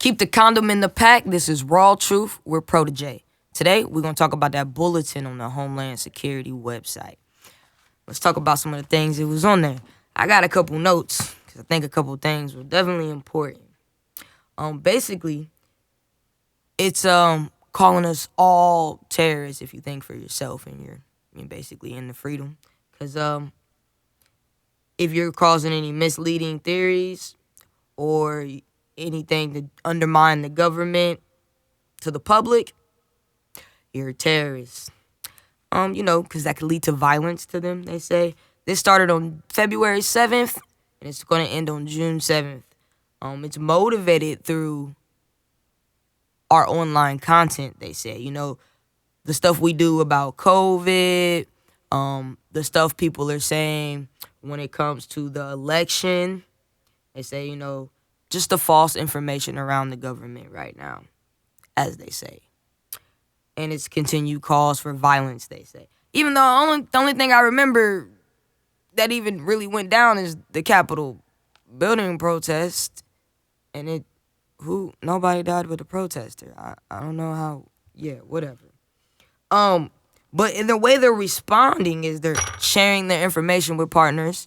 Keep the condom in the pack. This is Raw Truth. We're Protege. Today, we're going to talk about that bulletin on the Homeland Security website. Let's talk about some of the things that was on there. I got a couple notes because I think a couple things were definitely important. Basically, it's calling us all terrorists if you think for yourself and you're basically in the freedom. Because if you're causing any misleading theories or anything to undermine the government to the public, you're a terrorist. Because that could lead to violence to them, they say. This started on February 7th, and it's going to end on June 7th. It's motivated through our online content, they say. The stuff we do about COVID, the stuff people are saying when it comes to the election. They say, just the false information around the government right now, as they say. And it's continued calls for violence, they say. Even though the only thing I remember that even really went down is the Capitol building protest. And nobody died but a protester. I don't know how, whatever. But in the way they're responding is they're sharing their information with partners,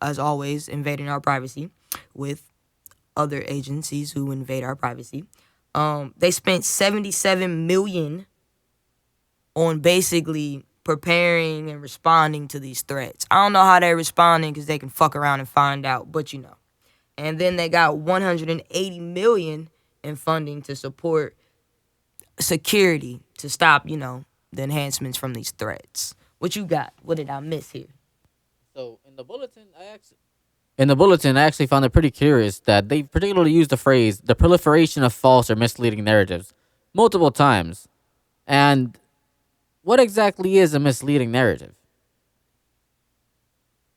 as always, invading our privacy with other agencies who invade our privacy. They spent $77 million on basically preparing and responding to these threats. I don't know how they're responding because they can fuck around and find out, but And then they got $180 million in funding to support security to stop, the enhancements from these threats. What you got? What did I miss here? So in the bulletin, I actually found it pretty curious that they particularly used the phrase "the proliferation of false or misleading narratives" multiple times. And what exactly is a misleading narrative?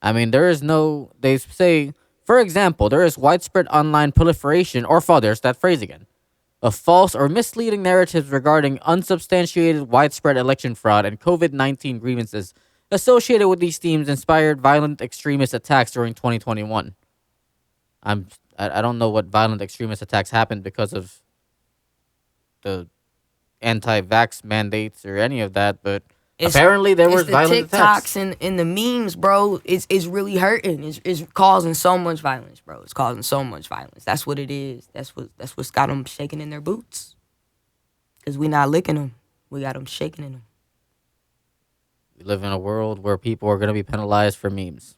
I mean, they say, for example, there is widespread online proliferation, there's that phrase again, of false or misleading narratives regarding unsubstantiated widespread election fraud and COVID-19 grievances associated with these themes inspired violent extremist attacks during 2021. I don't know what violent extremist attacks happened because of the anti-vax mandates or any of that, but apparently there was violent attacks. The TikToks and the memes, bro. It's really hurting. It's causing so much violence, bro. It's causing so much violence. That's what it is. That's what's got them shaking in their boots. Cause we not licking them. We got them shaking in them. We live in a world where people are going to be penalized for memes.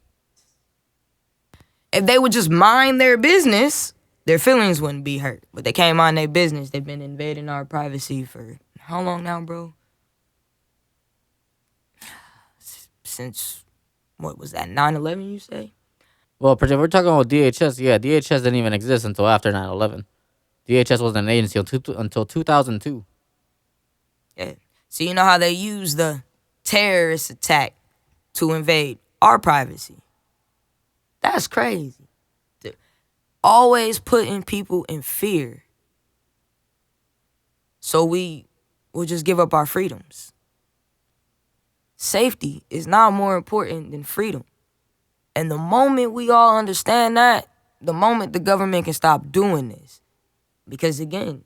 If they would just mind their business, their feelings wouldn't be hurt. But they can't mind their business. They've been invading our privacy for how long now, bro? Since, what was that, 9/11, you say? Well, if we're talking about DHS, DHS didn't even exist until after 9/11. DHS wasn't an agency until 2002. Yeah. So you know how they use the terrorist attack to invade our privacy? That's crazy. They're always putting people in fear. So we will just give up our freedoms. Safety is not more important than freedom. And the moment we all understand that, the moment the government can stop doing this. Because again,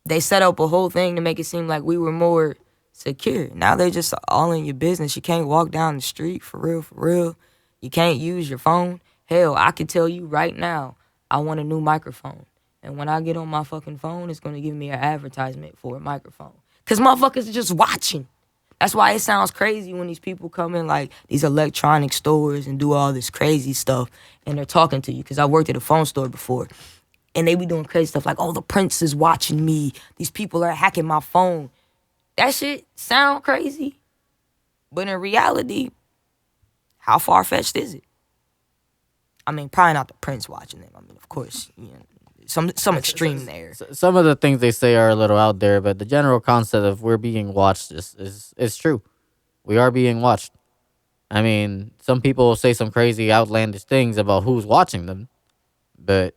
they set up a whole thing to make it seem like we were more secure. Now they're just all in your business. You can't walk down the street, for real. You can't use your phone. Hell, I can tell you right now, I want a new microphone. And when I get on my fucking phone, it's going to give me an advertisement for a microphone. Because motherfuckers are just watching. That's why it sounds crazy when these people come in like these electronic stores and do all this crazy stuff and they're talking to you. Because I worked at a phone store before. And they be doing crazy stuff like, oh, the prince is watching me. These people are hacking my phone. That shit sound crazy. But in reality, how far-fetched is it? I mean, probably not the prince watching them. I mean, of course, some extreme there. Some of the things they say are a little out there, but the general concept of we're being watched is true. We are being watched. I mean, some people will say some crazy outlandish things about who's watching them, but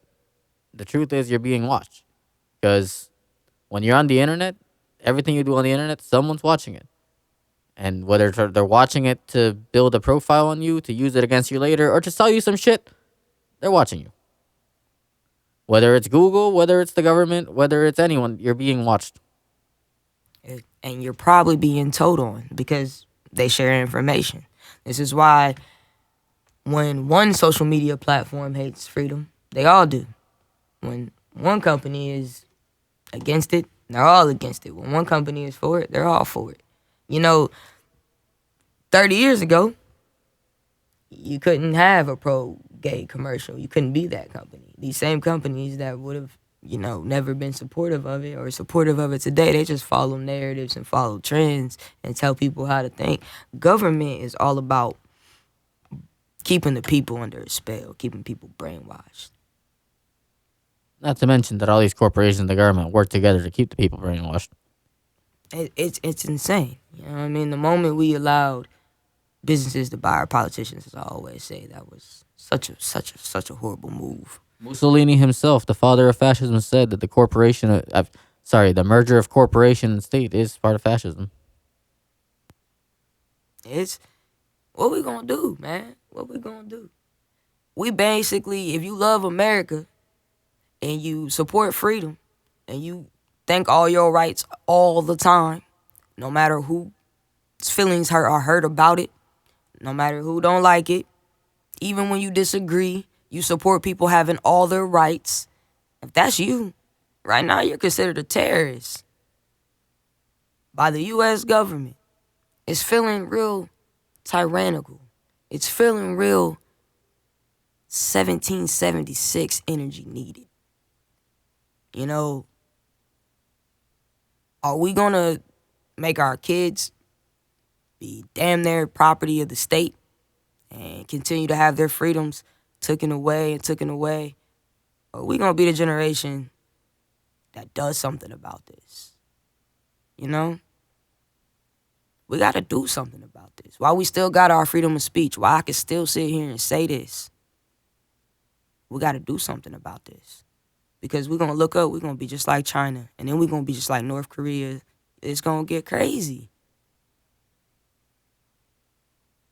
the truth is you're being watched. Because when you're on the internet, everything you do on the internet, someone's watching it. And whether they're watching it to build a profile on you, to use it against you later, or to sell you some shit, they're watching you. Whether it's Google, whether it's the government, whether it's anyone, you're being watched. And you're probably being told on because they share information. This is why when one social media platform hates freedom, they all do. When one company is against it, they're all against it. When one company is for it, they're all for it. You know, 30 years ago, you couldn't have a pro-gay commercial. You couldn't be that company. These same companies that would have, never been supportive of it or supportive of it today, they just follow narratives and follow trends and tell people how to think. Government is all about keeping the people under a spell, keeping people brainwashed. Not to mention that all these corporations and the government work together to keep the people brainwashed. It's insane. You know what I mean? The moment we allowed businesses to buy our politicians, as I always say, that was such a horrible move. Mussolini himself, the father of fascism, said that the merger of corporation and state is part of fascism. It's what we gonna do, man? What we gonna do? We basically, if you love America and you support freedom and you think all your rights all the time, no matter whose feelings are hurt about it, no matter who don't like it, even when you disagree, you support people having all their rights. If that's you, right now you're considered a terrorist by the U.S. government. It's feeling real tyrannical. It's feeling real 1776 energy needed. You know, are we gonna make our kids be damn near property of the state and continue to have their freedoms taken away? Or are we gonna be the generation that does something about this? You know? We gotta do something about this. Why we still got our freedom of speech, why I can still sit here and say this. We gotta do something about this. Because we're gonna look up, we're gonna be just like China, and then we're gonna be just like North Korea. It's gonna get crazy.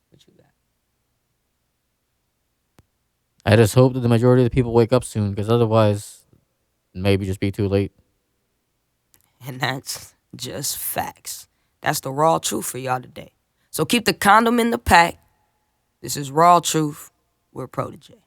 What you got? I just hope that the majority of the people wake up soon, because otherwise, maybe just be too late. And that's just facts. That's the raw truth for y'all today. So keep the condom in the pack. This is Raw Truth. We're Protege.